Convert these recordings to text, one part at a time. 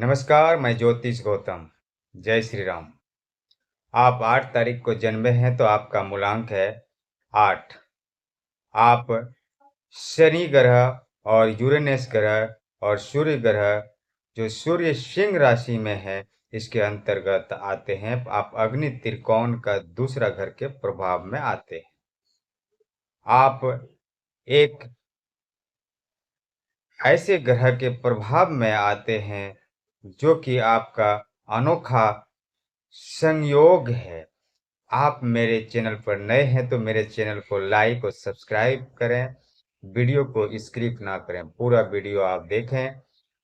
नमस्कार, मैं ज्योतिष गौतम। जय श्री राम। आप 8 तारीख को जन्मे हैं तो आपका मूलांक है 8। आप शनि ग्रह और यूरेनस ग्रह और सूर्य ग्रह जो सूर्य सिंह राशि में है इसके अंतर्गत आते हैं। आप अग्नि त्रिकोण का दूसरा घर के प्रभाव में आते हैं। आप एक ऐसे ग्रह के प्रभाव में आते हैं जो कि आपका अनोखा संयोग है। आप मेरे चैनल पर नए हैं तो मेरे चैनल को लाइक और सब्सक्राइब करें। वीडियो को स्किप ना करें, पूरा वीडियो आप देखें।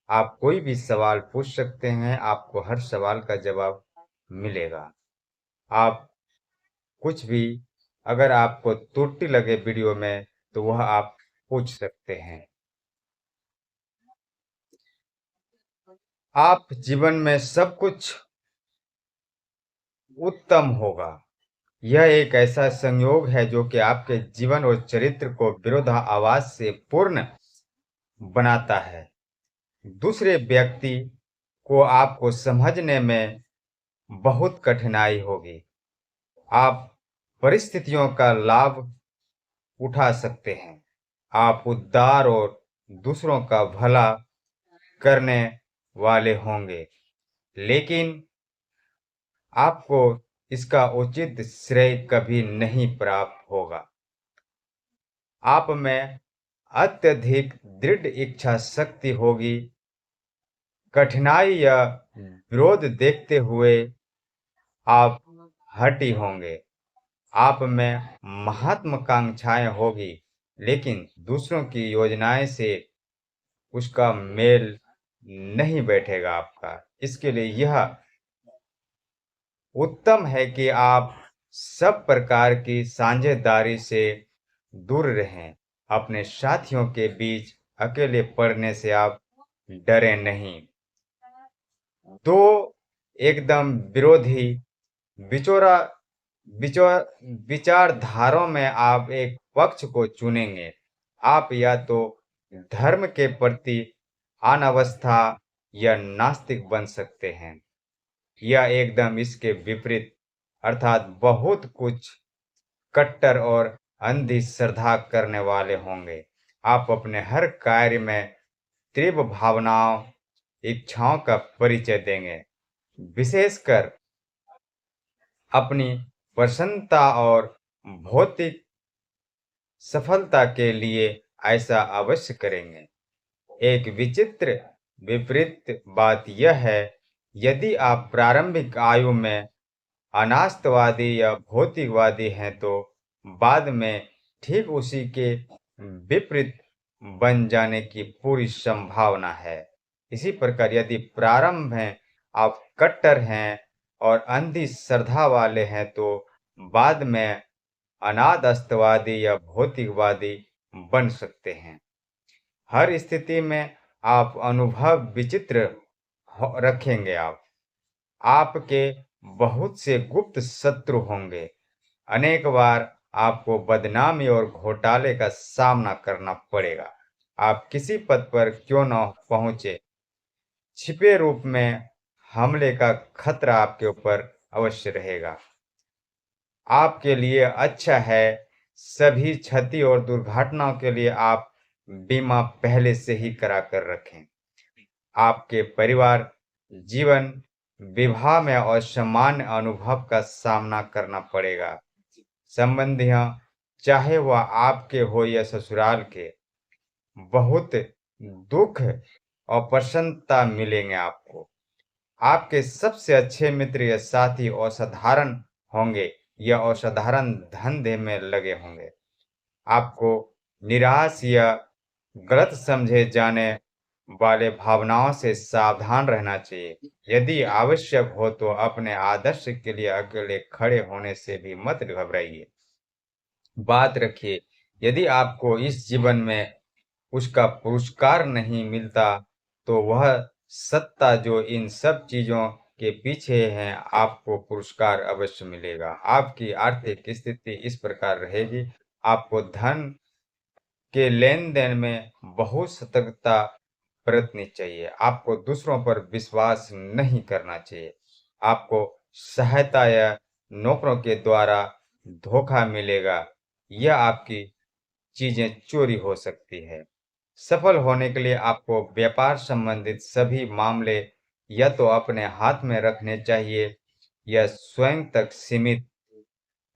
आप कोई भी सवाल पूछ सकते हैं, आपको हर सवाल का जवाब मिलेगा। आप कुछ भी अगर आपको त्रुटि लगे वीडियो में तो वह आप पूछ सकते हैं। आप जीवन में सब कुछ उत्तम होगा। यह एक ऐसा संयोग है जो कि आपके जीवन और चरित्र को विरोधाभास से पूर्ण बनाता है। दूसरे व्यक्ति को आपको समझने में बहुत कठिनाई होगी। आप परिस्थितियों का लाभ उठा सकते हैं। आप उदार और दूसरों का भला करने वाले होंगे, लेकिन आपको इसका उचित श्रेय कभी नहीं प्राप्त होगा। आप में अत्यधिक दृढ़ इच्छा शक्ति होगी। कठिनाई या विरोध देखते हुए आप हटी होंगे। आप में महत्वाकांक्षाएं होगी, लेकिन दूसरों की योजनाएं से उसका मेल नहीं बैठेगा आपका। इसके लिए यह उत्तम है कि आप सब प्रकार की साझेदारी से दूर रहें। अपने साथियों के बीच अकेले पड़ने से आप डरें नहीं। दो एकदम विरोधी विचोरा विचार विचारधाराओं में आप एक पक्ष को चुनेंगे। आप या तो धर्म के प्रति अनावस्था या नास्तिक बन सकते हैं, या एकदम इसके विपरीत अर्थात बहुत कुछ कट्टर और अंधी श्रद्धा करने वाले होंगे। आप अपने हर कार्य में तीव्र भावनाओं, इच्छाओं का परिचय देंगे, विशेषकर अपनी प्रसन्नता और भौतिक सफलता के लिए ऐसा अवश्य करेंगे। एक विचित्र विपरीत बात यह है, यदि आप प्रारंभिक आयु में अनास्तिकवादी या भौतिकवादी हैं तो बाद में ठीक उसी के विपरीत बन जाने की पूरी संभावना है। इसी प्रकार यदि प्रारंभ में आप कट्टर हैं और अंधी श्रद्धा वाले हैं तो बाद में अनादस्तवादी या भौतिकवादी बन सकते हैं। हर स्थिति में आप अनुभव विचित्र रखेंगे। आपके बहुत से गुप्त शत्रु होंगे। अनेक बार आपको बदनामी और घोटाले का सामना करना पड़ेगा। आप किसी पद पर क्यों न पहुंचे, छिपे रूप में हमले का खतरा आपके ऊपर अवश्य रहेगा। आपके लिए अच्छा है, सभी क्षति और दुर्घटनाओं के लिए आप बीमा पहले से ही करा कर रखें। आपके परिवार जीवन विवाह में असामान्य अनुभव का सामना करना पड़ेगा। संबंधियां, चाहे वह आपके हो या ससुराल के, बहुत दुख और प्रसन्नता मिलेंगे आपको। आपके सबसे अच्छे मित्र या साथी असाधारण होंगे या असाधारण धंधे में लगे होंगे। आपको निराश या गलत समझे जाने वाले भावनाओं से सावधान रहना चाहिए। यदि आवश्यक हो तो अपने आदर्श के लिए अकेले खड़े होने से भी मत घबराइए। बात रखिए, यदि आपको इस जीवन में उसका पुरस्कार नहीं मिलता तो वह सत्ता जो इन सब चीजों के पीछे है, आपको पुरस्कार अवश्य मिलेगा। आपकी आर्थिक स्थिति इस प्रकार रहेगी, आपको धन के लेन देन में बहुत सतर्कता बरतनी चाहिए। आपको दूसरों पर विश्वास नहीं करना चाहिए। आपको सहायता या नौकरों के द्वारा धोखा मिलेगा या आपकी चीजें चोरी हो सकती है। सफल होने के लिए आपको व्यापार संबंधित सभी मामले या तो अपने हाथ में रखने चाहिए या स्वयं तक सीमित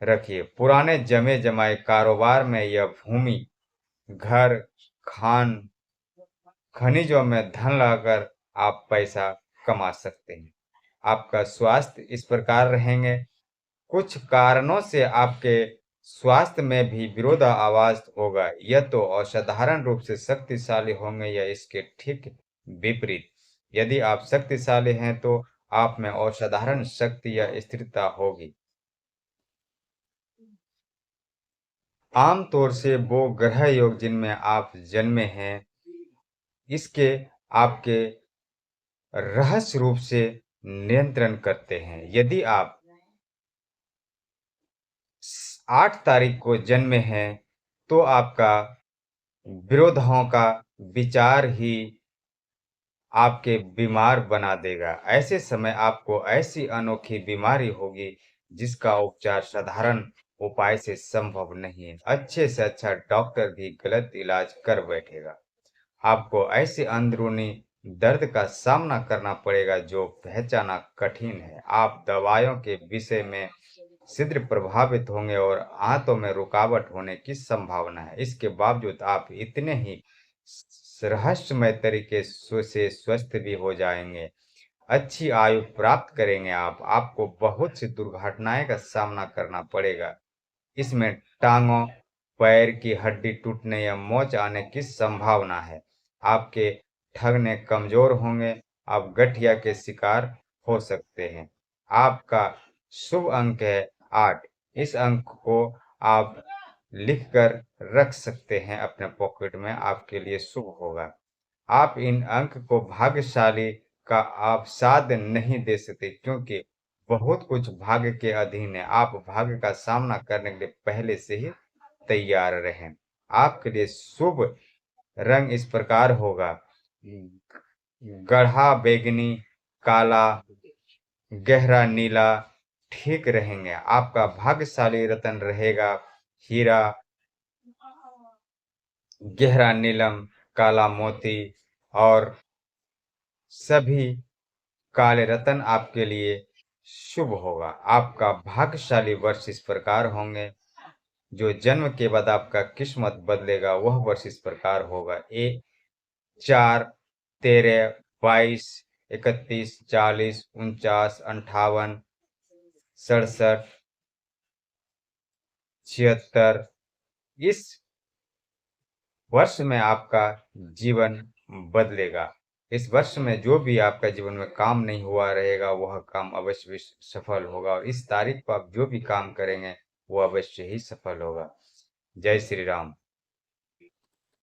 रखिए। पुराने जमे जमाए कारोबार में यह भूमि, घर, खान, खनिजों में धन लगाकर आप पैसा कमा सकते हैं। आपका स्वास्थ्य इस प्रकार रहेंगे। कुछ कारणों से आपके स्वास्थ्य में भी विरोधाभास होगा, या तो असाधारण रूप से शक्तिशाली होंगे या इसके ठीक विपरीत। यदि आप शक्तिशाली हैं तो आप में असाधारण शक्ति या स्थिरता होगी। आमतौर से वो ग्रह योग जिनमें आप जन्मे हैं, इसके आपके रहस्य रूप से नियंत्रण करते हैं। यदि आप 8 तारीख को जन्मे हैं, तो आपका विरोधों का विचार ही आपके बीमार बना देगा। ऐसे समय आपको ऐसी अनोखी बीमारी होगी जिसका उपचार साधारण उपाय से संभव नहीं है। अच्छे से अच्छा डॉक्टर भी गलत इलाज कर बैठेगा। आपको ऐसे अंदरूनी दर्द का सामना करना पड़ेगा जो पहचाना कठिन है। आप दवाइयों के विषय में शीघ्र प्रभावित होंगे और आंतों में रुकावट होने की संभावना है। इसके बावजूद आप इतने ही रहस्यमय तरीके से स्वस्थ भी हो जाएंगे। अच्छी आयु प्राप्त करेंगे आप। आपको बहुत सी दुर्घटनाएं का सामना करना पड़ेगा। इसमें टांगों, पैर की हड्डी टूटने या मोच आने की संभावना है। आपके ठगने कमजोर होंगे। आप गठिया के शिकार हो सकते हैं। आपका शुभ अंक है 8। इस अंक को आप लिखकर रख सकते हैं अपने पॉकेट में, आपके लिए शुभ होगा। आप इन अंक को भाग्यशाली का आप साथ नहीं दे सकते, क्योंकि बहुत कुछ भाग्य के अधीन है। आप भाग्य का सामना करने के लिए पहले से ही तैयार रहें। आपके लिए शुभ रंग इस प्रकार होगा: गाढ़ा बैंगनी, काला, गहरा नीला ठीक रहेंगे। आपका भाग्यशाली रत्न रहेगा हीरा, गहरा नीलम, काला मोती और सभी काले रत्न आपके लिए शुभ होगा। आपका भाग्यशाली वर्ष इस प्रकार होंगे। जो जन्म के बाद आपका किस्मत बदलेगा वह वर्ष इस प्रकार होगा: 4, 13, 22, 31, 40, 49, 58, 67, 76। इस वर्ष में आपका जीवन बदलेगा। इस वर्ष में जो भी आपका जीवन में काम नहीं हुआ रहेगा वह काम अवश्य सफल होगा, और इस तारीख को आप जो भी काम करेंगे वो अवश्य ही सफल होगा। जय श्री राम।